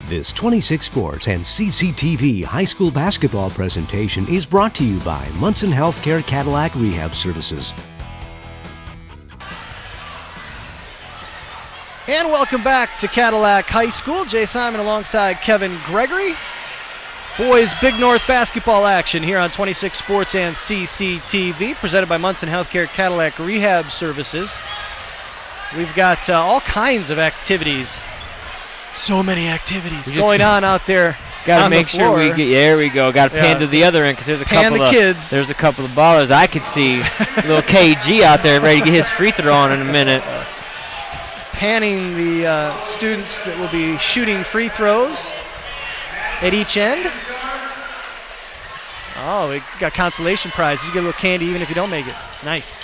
This 26 Sports and CCTV high school basketball presentation is brought to you by Munson Healthcare Cadillac Rehab Services. And welcome back to Cadillac High School. Jay Simon alongside Kevin Gregory. Boys Big North basketball action here on 26 Sports and CCTV, presented by Munson Healthcare Cadillac Rehab Services. We've got all kinds of activities. So many activities going on out there. Got to on make the floor. sure we get. There we go. Got to pan to the other end because there's a couple of kids. There's a couple of ballers. I could see little KG out there ready to get his free throw on in a minute. Panning the students that will be shooting free throws at each end. Oh, we got consolation prizes. You get a little candy even if you don't make it. Nice.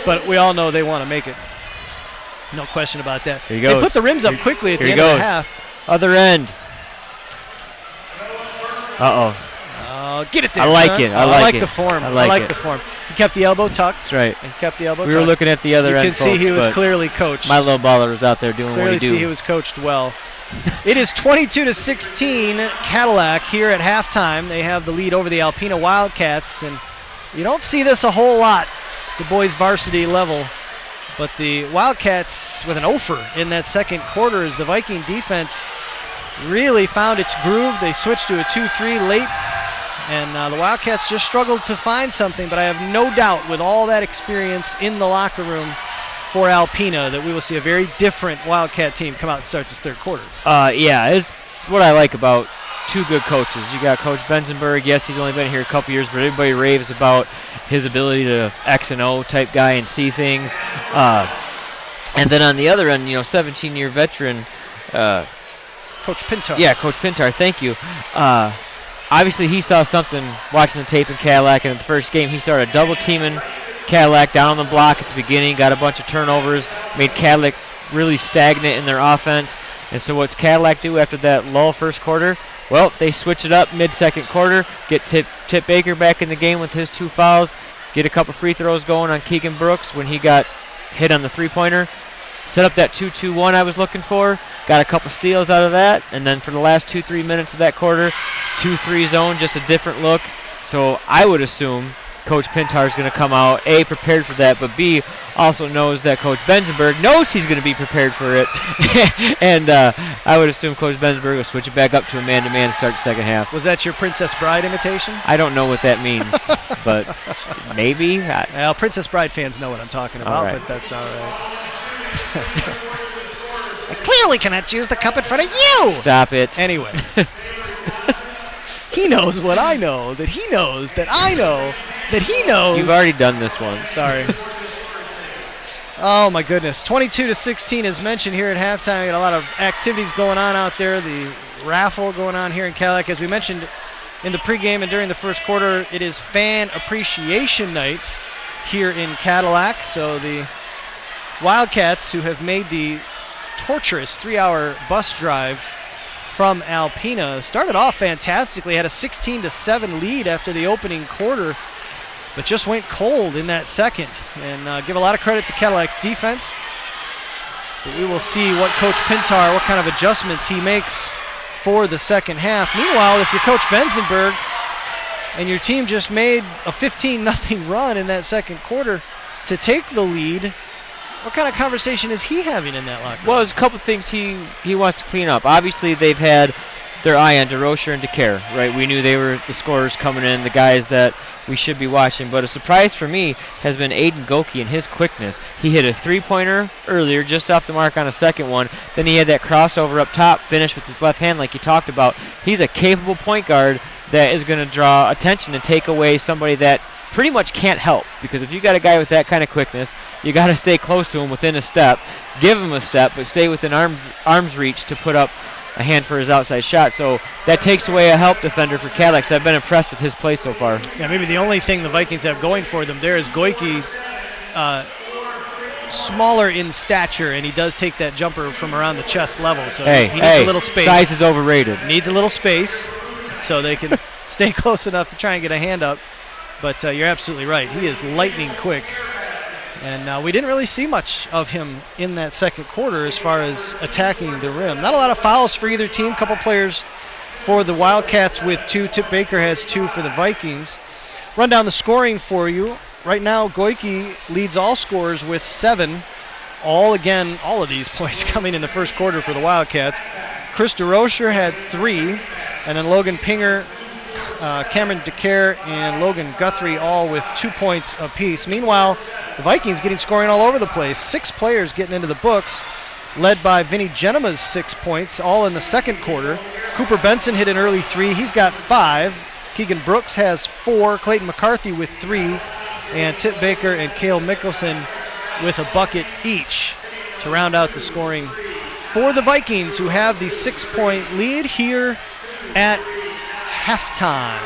But we all know they want to make it. No question about that. Here he goes. They put the rims up quickly at the end of the half. Other end. Get it there. I like it. I like the form. I like the form. He kept the elbow tucked. That's right. He kept the elbow tucked. We were looking at the other end, You can see he was clearly coached. My little baller was out there doing what he do. Clearly see he was coached well. It is 22-16 Cadillac here at halftime. They have the lead over the Alpena Wildcats, and you don't see this a whole lot, the boys varsity level. But the Wildcats with an offer in that second quarter as the Viking defense really found its groove. They switched to a 2-3 late, and the Wildcats just struggled to find something. But I have no doubt with all that experience in the locker room for Alpena that we will see a very different Wildcat team come out and start this third quarter. Yeah, it's what I like about two good coaches. You got Coach Benzenberg. Yes, he's only been here a couple years, but everybody raves about his ability to X and O type guy and see things. And then on the other end, 17-year veteran. Coach Pintar. Yeah, Coach Pintar, thank you. Obviously, he saw something watching the tape in Cadillac, and in the first game, he started double-teaming Cadillac down on the block at the beginning, got a bunch of turnovers, made Cadillac really stagnant in their offense. And so what's Cadillac do after that lull first quarter? Well, they switch it up mid-second quarter, get Tip Baker back in the game with his 2 fouls, get a couple free throws going on Keegan Brooks when he got hit on the three-pointer, set up that 2-2-1 I was looking for, got a couple steals out of that, and then for the last 2-3 minutes of that quarter, 2-3 zone, just a different look. So I would assume Coach Pintar is going to come out, A, prepared for that, but B, also knows that Coach Benzenberg knows he's going to be prepared for it. And I would assume Coach Benzenberg will switch it back up to a man-to-man to start the second half. Was that your Princess Bride imitation? I don't know what that means, but maybe. Well, Princess Bride fans know what I'm talking about, right. But that's all right. I clearly cannot choose the cup in front of you! Stop it. Anyway. He knows what I know, that he knows, that I know, that he knows. You've already done this once. Sorry. Oh, my goodness. 22-16 as mentioned here at halftime. Got a lot of activities going on out there. The raffle going on here in Cadillac. As we mentioned in the pregame and during the first quarter, it is Fan Appreciation Night here in Cadillac. So the Wildcats, who have made the torturous 3-hour bus drive from Alpena, started off fantastically, had a 16-7 lead after the opening quarter, but just went cold in that second. And give a lot of credit to Cadillac's defense. But we will see what Coach Pintar, what kind of adjustments he makes for the second half. Meanwhile, if you're Coach Benzenberg and your team just made a 15-0 run in that second quarter to take the lead, what kind of conversation is he having in that locker room? Well, there's a couple of things he wants to clean up. Obviously, they've had their eye on DeRocher and DeCare, right? We knew they were the scorers coming in, the guys that we should be watching. But a surprise for me has been Aiden Goki and his quickness. He hit a three-pointer earlier, just off the mark on a second one. Then he had that crossover up top, finished with his left hand like you talked about. He's a capable point guard that is going to draw attention and take away somebody that pretty much can't help, because if you got a guy with that kind of quickness, you got to stay close to him within a step, give him a step, but stay within arm's reach to put up a hand for his outside shot. So that takes away a help defender for Cadillac. So I've been impressed with his play so far. Yeah, maybe the only thing the Vikings have going for them there is Goiki, smaller in stature, and he does take that jumper from around the chest level. So he needs a little space. Size is overrated. Needs a little space so they can stay close enough to try and get a hand up. But you're absolutely right. He is lightning quick. And we didn't really see much of him in that second quarter as far as attacking the rim. Not a lot of fouls for either team. Couple players for the Wildcats with 2. Tip Baker has 2 for the Vikings. Run down the scoring for you. Right now, Goike leads all scorers with 7. All of these points coming in the first quarter for the Wildcats. Chris DeRocher had 3, and then Logan Pinger, Cameron DeCare, and Logan Guthrie all with 2 points apiece. Meanwhile, the Vikings getting scoring all over the place. 6 players getting into the books, led by Vinny Genema's 6 points, all in the second quarter. Cooper Benson hit an early 3. He's got 5. Keegan Brooks has 4. Clayton McCarthy with 3. And Tip Baker and Cale Mickelson with a bucket each to round out the scoring for the Vikings, who have the 6-point lead here at halftime.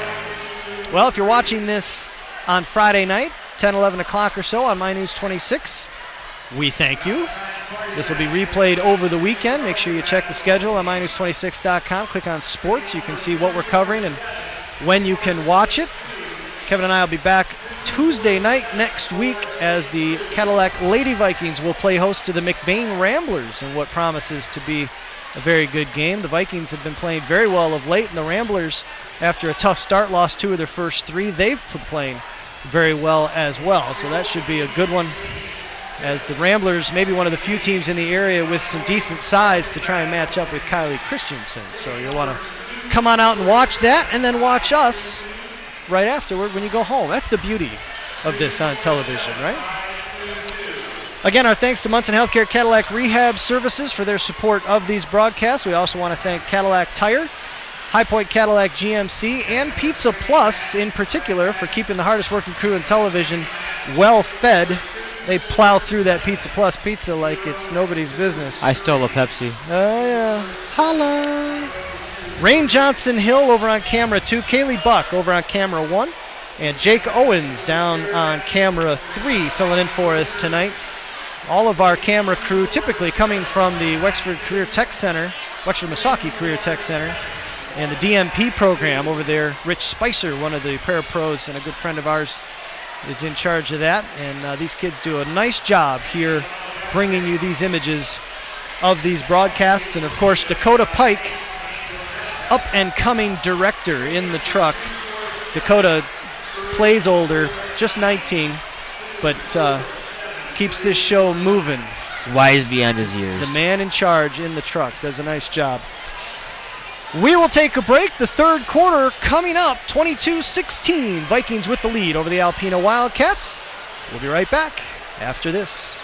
Well, if you're watching this on Friday night, 10, 11 o'clock or so on My News 26, we thank you. This will be replayed over the weekend. Make sure you check the schedule on mynews26.com. Click on sports. You can see what we're covering and when you can watch it. Kevin and I will be back Tuesday night next week as the Cadillac Lady Vikings will play host to the McBain Ramblers in what promises to be a very good game. The Vikings have been playing very well of late, and the Ramblers, after a tough start, lost 2 of their first 3. They've been playing very well as well, so that should be a good one, as the Ramblers may be one of the few teams in the area with some decent size to try and match up with Kylie Christensen. So you'll want to come on out and watch that, and then watch us right afterward when you go home. That's the beauty of this on television, right? Again, our thanks to Munson Healthcare Cadillac Rehab Services for their support of these broadcasts. We also want to thank Cadillac Tire, High Point Cadillac GMC, and Pizza Plus in particular for keeping the hardest working crew in television well fed. They plow through that Pizza Plus pizza like it's nobody's business. I stole a Pepsi. Oh, yeah. Holla. Rain Johnson Hill over on camera 2, Kaylee Buck over on camera 1, and Jake Owens down on camera 3 filling in for us tonight. All of our camera crew typically coming from the Wexford Career Tech Center, Wexford Misaki Career Tech Center, and the DMP program over there. Rich Spicer, one of the parapros and a good friend of ours, is in charge of that. And these kids do a nice job here bringing you these images of these broadcasts. And, of course, Dakota Pike, up-and-coming director in the truck. Dakota plays older, just 19, but keeps this show moving. He's wise beyond his years. The man in charge in the truck does a nice job. We will take a break. The third quarter coming up, 22-16. Vikings with the lead over the Alpena Wildcats. We'll be right back after this.